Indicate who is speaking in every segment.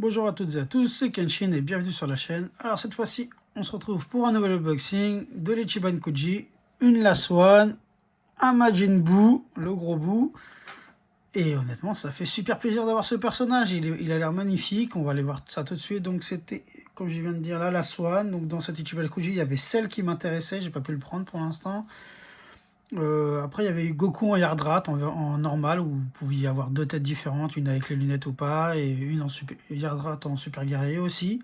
Speaker 1: Bonjour à toutes et à tous, c'est Kenshin et bienvenue sur la chaîne. Alors cette fois-ci, on se retrouve pour un nouvel unboxing de l'Ichiban Kuji, une Last One, un Majin Buu, le gros Buu. Et honnêtement, ça fait super plaisir d'avoir ce personnage, il a l'air magnifique, on va aller voir ça tout de suite. Donc c'était, comme je viens de dire, la Last One. Donc dans cet Ichiban Kuji, il y avait celle qui m'intéressait, j'ai pas pu le prendre pour l'instant. Après, il y avait eu Goku en Yardrat en normal, où vous pouviez avoir deux têtes différentes, une avec les lunettes ou pas, et une en Yardrat en super guerrier aussi.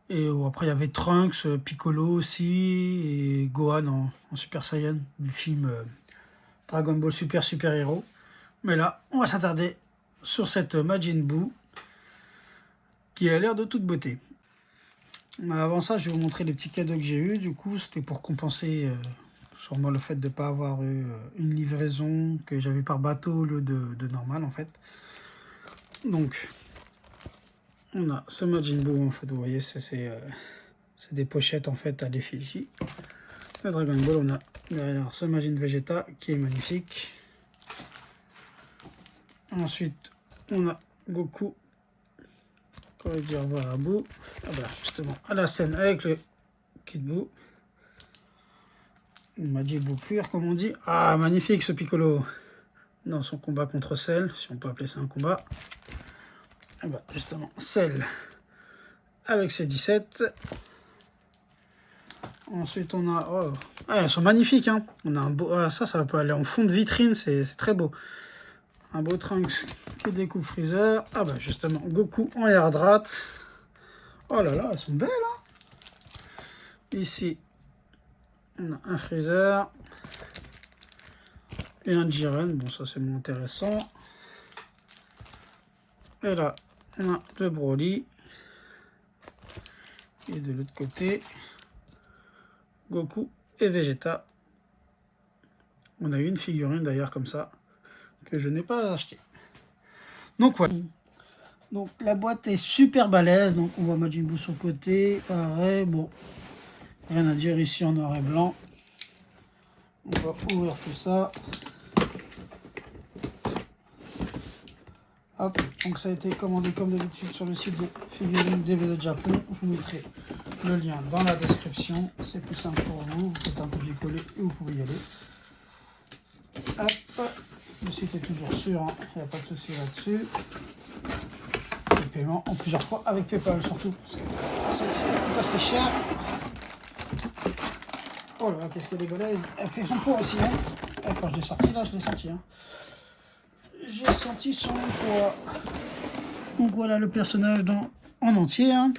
Speaker 1: Et après, il y avait Trunks, Piccolo aussi, et Gohan en Super Saiyan, du film Dragon Ball Super Super Hero. Mais là, on va s'attarder sur cette Majin Buu, qui a l'air de toute beauté. Mais avant ça, je vais vous montrer les petits cadeaux que j'ai eu. Du coup, c'était pour compenser sûrement le fait de ne pas avoir eu une livraison que j'avais par bateau au lieu de normal en fait. Donc, on a ce Majin Buu en fait, vous voyez, c'est des pochettes en fait à l'effigie. Le Dragon Ball, on a derrière ce Majin Vegeta qui est magnifique. Ensuite, on a Goku. Quand je dis au revoir à Buu, ah bah, justement à la scène avec le Kid Buu. Majin Buu cuir comme on dit. Ah, magnifique ce Piccolo dans son combat contre Cell, si on peut appeler ça un combat. Ah bah, justement, Cell avec ses 17. Ensuite, on a... Oh, ah, elles sont magnifiques, hein. On a un beau... Ah, ça peut aller en fond de vitrine, c'est très beau. Un beau Trunks qui découpe Freezer. Ah bah, justement, Goku en Yardrat. Oh là là, elles sont belles, hein. Ici, on a un Freezer. Et un Jiren. Bon, ça, c'est moins intéressant. Et là, on a le Broly. Et de l'autre côté, Goku et Vegeta. On a une figurine d'ailleurs comme ça, que je n'ai pas acheté. Donc voilà. Donc la boîte est super balèze. Donc on voit Majin Buu sur le côté. Pareil, bon. Rien à dire ici en noir et blanc. On va ouvrir tout ça. Hop, donc ça a été commandé comme d'habitude sur le site de Figurines DVD de Japon. Je vous mettrai le lien dans la description. C'est plus simple pour vous. Vous faites un copier-coller et vous pouvez y aller. Hop, le site est toujours sûr, hein. Il n'y a pas de souci là-dessus. Le paiement en plusieurs fois avec PayPal surtout parce que c'est assez cher. Oh là là, qu'est-ce qu'elle est balèze. Elle fait son poids aussi, hein. Et quand je l'ai sorti là, je l'ai senti, hein. J'ai senti son poids. Donc voilà le personnage en entier, hein,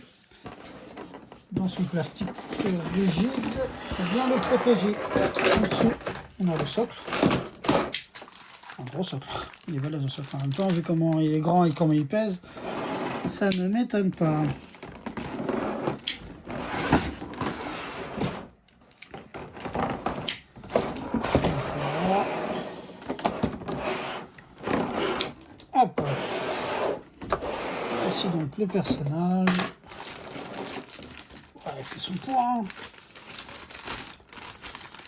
Speaker 1: dans son plastique rigide. Bien le protéger. En dessous, on a le socle. Un gros socle. Il est balèze le socle en même temps, vu comment il est grand et comment il pèse. Ça ne m'étonne pas. Voilà. Hop. Voici donc le personnage. Il fait son poids. Hein.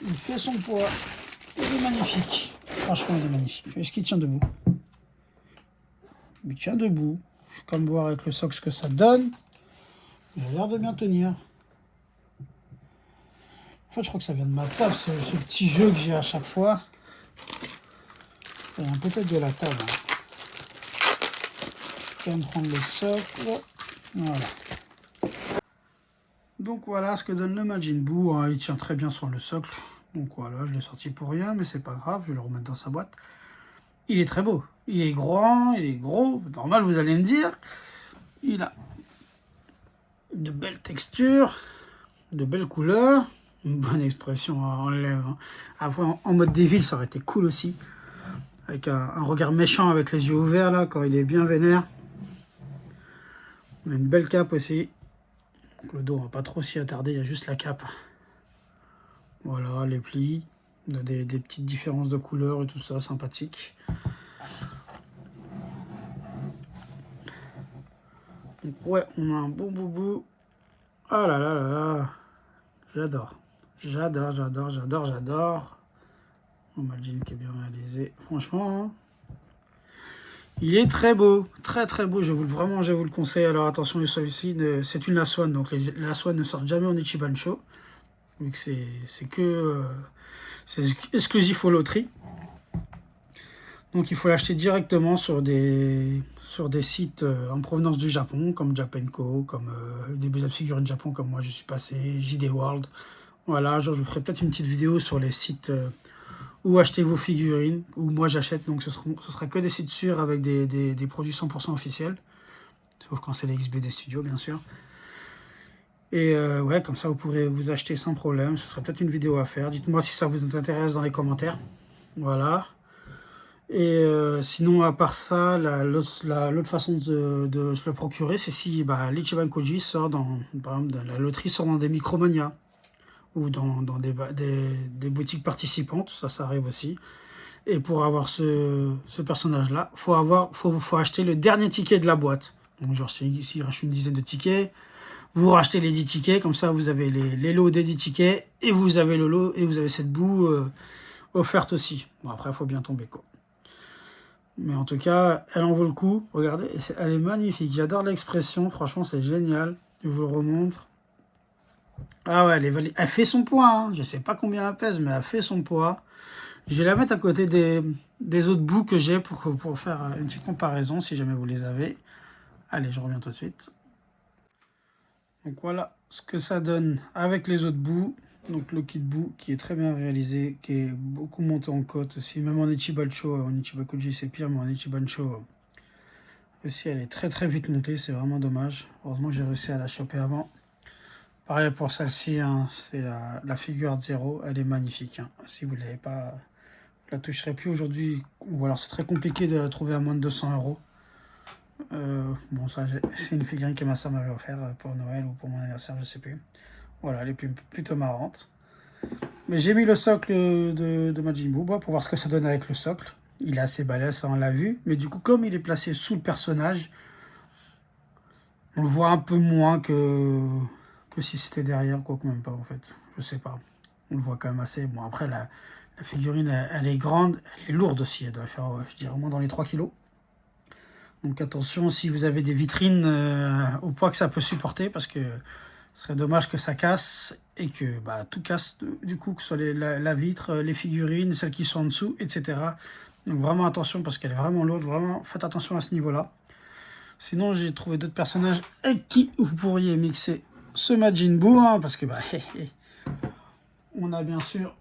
Speaker 1: Il fait son poids. Il est magnifique. Franchement, il est magnifique. Est-ce qu'il tient debout? Il tient debout. Je vais quand même voir avec le socle ce que ça donne. Il a l'air de bien tenir. En fait, je crois que ça vient de ma table, ce petit jeu que j'ai à chaque fois. Ça vient peut-être de la table. Hein. Je vais me prendre le socle. Voilà. Donc voilà ce que donne le Majin Buu. Hein. Il tient très bien sur le socle. Donc voilà, je l'ai sorti pour rien, mais c'est pas grave, je vais le remettre dans sa boîte. Il est très beau. Il est grand, il est gros. Normal, vous allez me dire. Il a de belles textures, de belles couleurs. Une bonne expression en lèvres. Hein. Après, en mode dévil, ça aurait été cool aussi. Avec un regard méchant avec les yeux ouverts, là, quand il est bien vénère. On a une belle cape aussi. Donc, le dos, on va pas trop s'y attarder, il y a juste la cape. Voilà, les plis. On a des petites différences de couleurs et tout ça, sympathique. Donc ouais, on a un beau boubou. Ah là là là là. J'adore. J'adore, j'adore, j'adore, j'adore. Mon Majin qui est bien réalisé. Franchement, hein, Il est très beau, très beau, vraiment je vous le conseille. Alors attention, celui-ci, c'est une Last One, donc les Last One ne sortent jamais en Ichiban Show, vu que c'est exclusif aux loteries. Donc il faut l'acheter directement sur des sites en provenance du Japon, comme Japenco, comme des maisons de figurines Japon, comme moi je suis passé, JD World. Voilà, genre je vous ferai peut-être une petite vidéo sur les sites où acheter vos figurines, où moi j'achète, donc ce sera que des sites sûrs avec des produits 100% officiels, sauf quand c'est les XBD Studios bien sûr. Et ouais, comme ça vous pourrez vous acheter sans problème, ce sera peut-être une vidéo à faire, dites-moi si ça vous intéresse dans les commentaires, voilà. Et sinon, à part ça, l'autre façon de se le procurer, c'est si l'Ichiban Koji sort par exemple, la loterie sort dans des Micromania ou dans des boutiques participantes, ça arrive aussi. Et pour avoir ce personnage-là, faut acheter le dernier ticket de la boîte. Donc genre, s'il reste une dizaine de tickets, vous rachetez les 10 tickets, comme ça vous avez les lots des 10 tickets, et vous avez le lot, et vous avez cette boue offerte aussi. Bon, après, il faut bien tomber, quoi. Mais en tout cas, elle en vaut le coup. Regardez, elle est magnifique. J'adore l'expression. Franchement, c'est génial. Je vous le remontre. Ah ouais, elle fait son poids. Hein. Je sais pas combien elle pèse, mais elle fait son poids. Je vais la mettre à côté des autres bouts que j'ai pour faire une petite comparaison, si jamais vous les avez. Allez, je reviens tout de suite. Donc voilà ce que ça donne avec les autres bouts. Donc le kit bout qui est très bien réalisé, qui est beaucoup monté en cote aussi. Même en Ichiban Show, en Ichiban Koji c'est pire, mais en Ichiban Show aussi elle est très vite montée, c'est vraiment dommage. Heureusement que j'ai réussi à la choper avant. Pareil pour celle-ci, hein, c'est la figure 0, elle est magnifique. Hein. Si vous ne l'avez pas, vous la toucherez plus aujourd'hui, ou alors c'est très compliqué de la trouver à moins de 200 €. Bon, ça c'est une figurine que ma soeur m'avait offert pour Noël ou pour mon anniversaire, je sais plus. Voilà, elle est plutôt marrante. Mais j'ai mis le socle de Majin Buu pour voir ce que ça donne avec le socle. Il est assez balèze, ça on l'a vu. Mais du coup, comme il est placé sous le personnage, on le voit un peu moins que si c'était derrière, quoique même pas en fait. Je sais pas. On le voit quand même assez. Bon, après, la figurine, elle est grande, elle est lourde aussi. Elle doit faire, je dirais, au moins dans les 3 kilos. Donc attention si vous avez des vitrines au poids que ça peut supporter, parce que ce serait dommage que ça casse et que tout casse du coup, que ce soit la vitre, les figurines, celles qui sont en dessous, etc. Donc vraiment attention parce qu'elle est vraiment lourde, vraiment faites attention à ce niveau-là. Sinon j'ai trouvé d'autres personnages avec qui vous pourriez mixer ce Majin Buu, hein, parce que on a bien sûr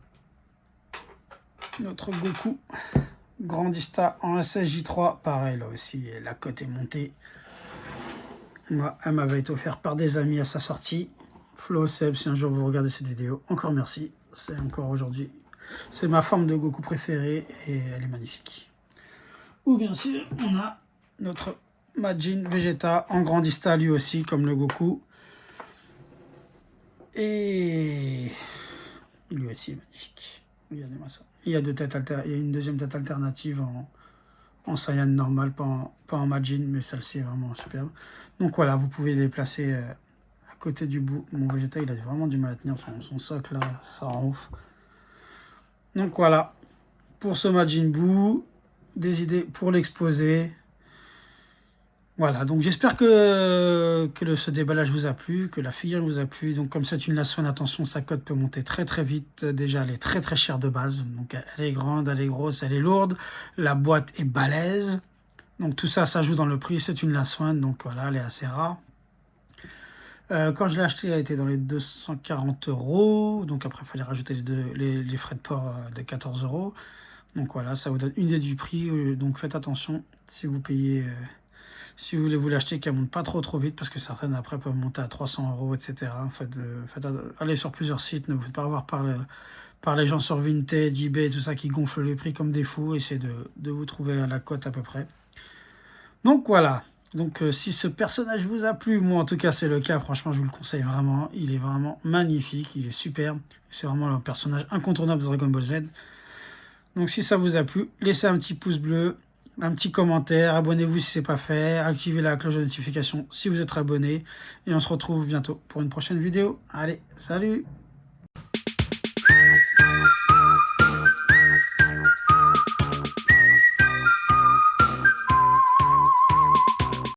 Speaker 1: notre Goku Grandista en SSJ3, pareil là aussi, la cote est montée. Moi, elle m'avait été offerte par des amis à sa sortie. Flo, Seb, si un jour vous regardez cette vidéo, encore merci. C'est encore aujourd'hui. C'est ma forme de Goku préférée et elle est magnifique. Ou bien sûr, on a notre Majin Vegeta en Grandista lui aussi, comme le Goku. Et lui aussi est magnifique. Regardez-moi ça. Il y a une deuxième tête alternative en Saiyan normal, pas en Majin, mais celle-ci est vraiment superbe. Donc voilà, vous pouvez les placer à côté du bout. Mon Vegeta, il a vraiment du mal à tenir son socle là, ça rend ouf. Donc voilà, pour ce Majin Buu, des idées pour l'exposer. Voilà, donc j'espère que ce déballage vous a plu, que la figure vous a plu. Donc comme c'est une Last One, attention, sa cote peut monter très vite. Déjà, elle est très chère de base. Donc elle est grande, elle est grosse, elle est lourde. La boîte est balèze. Donc tout ça, ça joue dans le prix. C'est une Last One, donc voilà, elle est assez rare. Quand je l'ai acheté, elle était dans les 240 €. Donc après, il fallait rajouter les frais de port de 14 €. Donc voilà, ça vous donne une idée du prix. Donc faites attention si vous payez... si vous voulez vous l'acheter, qu'elle ne monte pas trop vite, parce que certaines après peuvent monter à 300 €, etc. Allez sur plusieurs sites, ne vous faites pas avoir par les gens sur Vinted, eBay, tout ça, qui gonflent les prix comme des fous. Essayez de vous trouver à la cote à peu près. Donc voilà. Donc si ce personnage vous a plu, moi en tout cas c'est le cas, franchement je vous le conseille vraiment. Il est vraiment magnifique, il est superbe. C'est vraiment un personnage incontournable de Dragon Ball Z. Donc si ça vous a plu, laissez un petit pouce bleu, un petit commentaire, abonnez-vous si ce n'est pas fait, activez la cloche de notification si vous êtes abonné, et on se retrouve bientôt pour une prochaine vidéo. Allez, salut!